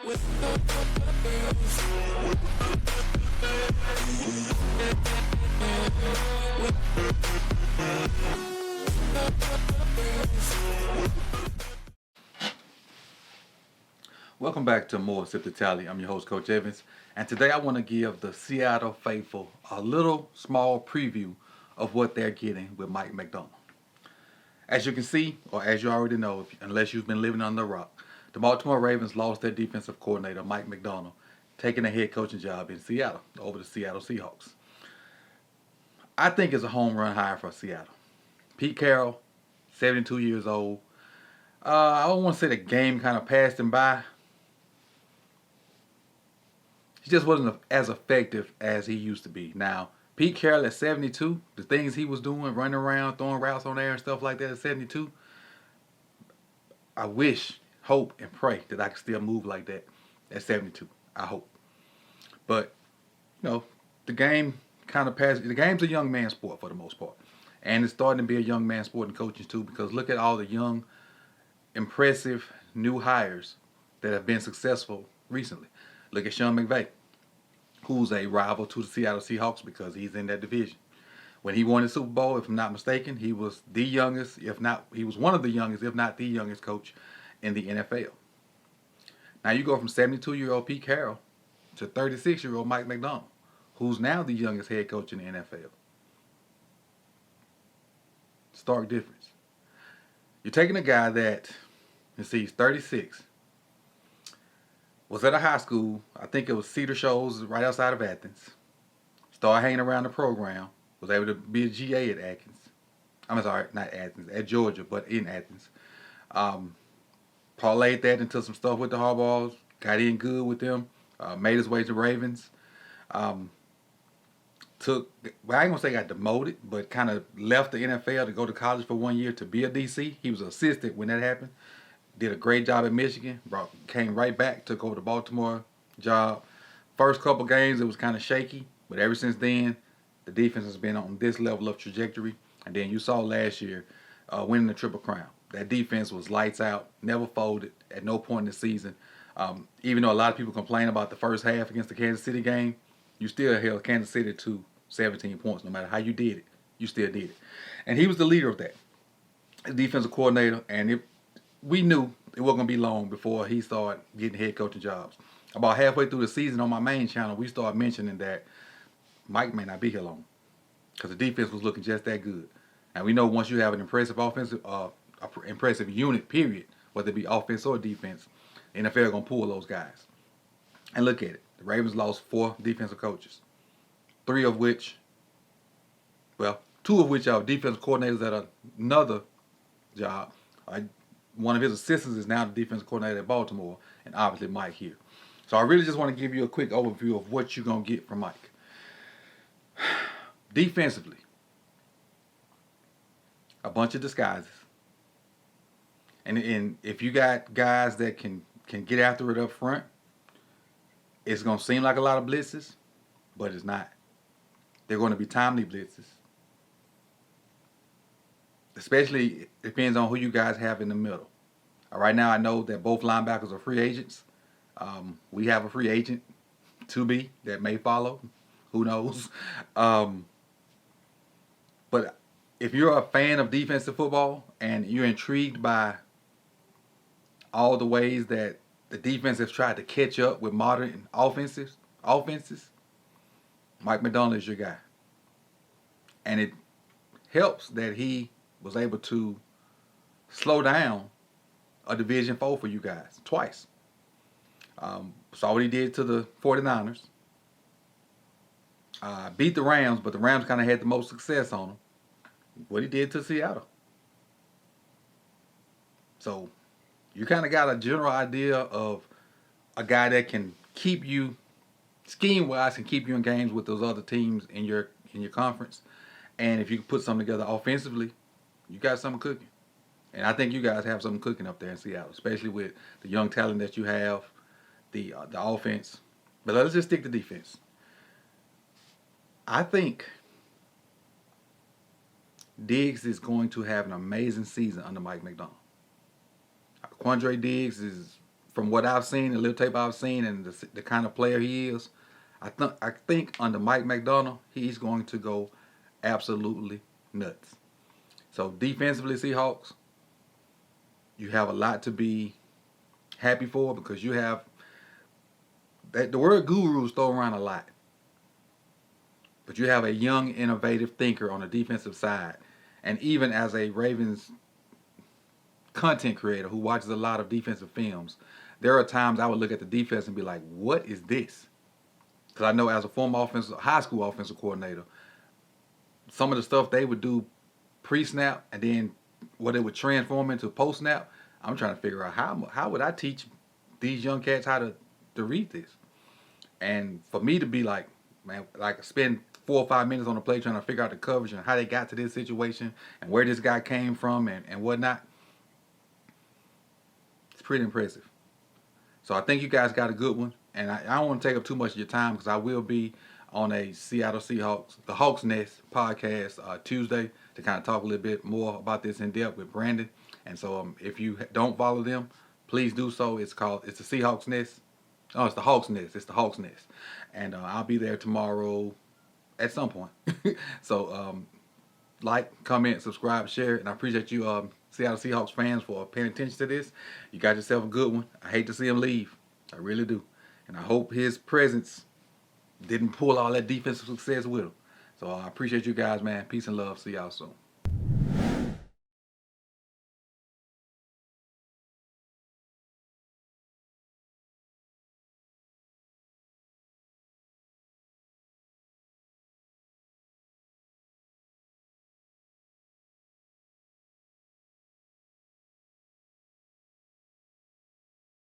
Welcome back to more Sip the Tally. I'm your host, Coach Evans, and today I want to give the Seattle faithful a little small preview of what they're getting with Mike McDonald. As you can see, or as you already know, unless you've been living under a rock, the Baltimore Ravens lost their defensive coordinator, Mike McDonald, taking a head coaching job in Seattle over the Seattle Seahawks. I think it's a home run hire for Seattle. Pete Carroll, 72 years old. I don't want to say the game kind of passed him by. He just wasn't as effective as he used to be. Now, Pete Carroll at 72, the things he was doing, running around, throwing routes on air and stuff like that at 72, I wish, hope, and pray that I could still move like that at 72. I hope. But, the game kind of passed. The game's a young man's sport for the most part. And it's starting to be a young man's sport in coaching too, because look at all the young, impressive new hires that have been successful recently. Look at Sean McVay, who's a rival to the Seattle Seahawks because he's in that division. When he won the Super Bowl, if I'm not mistaken, he was the youngest, he was one of the youngest, if not the youngest coach in the NFL. Now you go from 72-year-old Pete Carroll to 36-year-old Mike McDonald, who's now the youngest head coach in the NFL. Stark difference. You're taking a guy that, he's 36, was at a high school, I think it was Cedar Shoals, right outside of Athens. Started hanging around the program, was able to be a GA at Athens. I'm sorry, not Athens, at Georgia, but in Athens. Parlayed that into some stuff with the Harbaughs, got in good with them, made his way to Ravens. I ain't gonna say got demoted, but kind of left the NFL to go to college for 1 year to be a DC. He was an assistant when that happened. Did a great job at Michigan. Came right back, took over the Baltimore job. First couple games, it was kind of shaky. But ever since then, the defense has been on this level of trajectory. And then you saw last year winning the Triple Crown. That defense was lights out, never folded at no point in the season. Even though a lot of people complain about the first half against the Kansas City game, you still held Kansas City to 17 points. No matter how you did it, you still did it. And he was the leader of that, the defensive coordinator. And we knew it wasn't going to be long before he started getting head coaching jobs. About halfway through the season on my main channel, we started mentioning that Mike may not be here long because the defense was looking just that good. And we know once you have an impressive impressive unit, period, whether it be offense or defense, the NFL going to pull those guys. And look at it. The Ravens lost 4 defensive coaches. 2 of which are defensive coordinators at another job. One of his assistants is now the defensive coordinator at Baltimore, and obviously Mike here. So I really just want to give you a quick overview of what you're going to get from Mike. Defensively, a bunch of disguises. And if you got guys that can get after it up front, it's going to seem like a lot of blitzes, but it's not. They're going to be timely blitzes. Especially, it depends on who you guys have in the middle. Right now, I know that both linebackers are free agents. We have a free agent to be that may follow. Who knows? But if you're a fan of defensive football and you're intrigued by all the ways that the defense has tried to catch up with modern offenses, Mike McDonald is your guy. And it helps that he was able to slow down a Division 4 for you guys twice. Saw what he did to the 49ers. Beat the Rams, but the Rams kind of had the most success on him. What he did to Seattle. So you kind of got a general idea of a guy that can keep you, scheme-wise, can keep you in games with those other teams in your conference. And if you can put something together offensively, you got something cooking. And I think you guys have something cooking up there in Seattle, especially with the young talent that you have, the offense. But let's just stick to defense. I think Diggs is going to have an amazing season under Mike McDonald. Quandre Diggs is from what I've seen, the little tape I've seen, and the kind of player he is, I think under Mike McDonald, he's going to go absolutely nuts. So defensively, Seahawks, you have a lot to be happy for because you have the word guru is thrown around a lot, but you have a young, innovative thinker on the defensive side, and even as a Ravens content creator who watches a lot of defensive films, there are times I would look at the defense and be like, "What is this?" Because I know as a former high school offensive coordinator, some of the stuff they would do pre-snap and then what it would transform into post-snap, I'm trying to figure out how would I teach these young cats how to read this. And for me to be like, man, like spend 4 or 5 minutes on the play trying to figure out the coverage and how they got to this situation and where this guy came from and whatnot, it's pretty impressive. So I think you guys got a good one. And I don't want to take up too much of your time because I will be on a Seattle Seahawks, the Hawks Nest podcast Tuesday to kind of talk a little bit more about this in depth with Brandon. And so if you don't follow them, please do so. It's the Seahawks Nest. Oh, it's the Hawks Nest. It's the Hawks Nest. And I'll be there tomorrow at some point. So like, comment, subscribe, share. And I appreciate you Seattle Seahawks fans for paying attention to this. You got yourself a good one. I hate to see him leave. I really do. And I hope his presence didn't pull all that defensive success with him. So I appreciate you guys, man. Peace and love. See y'all soon.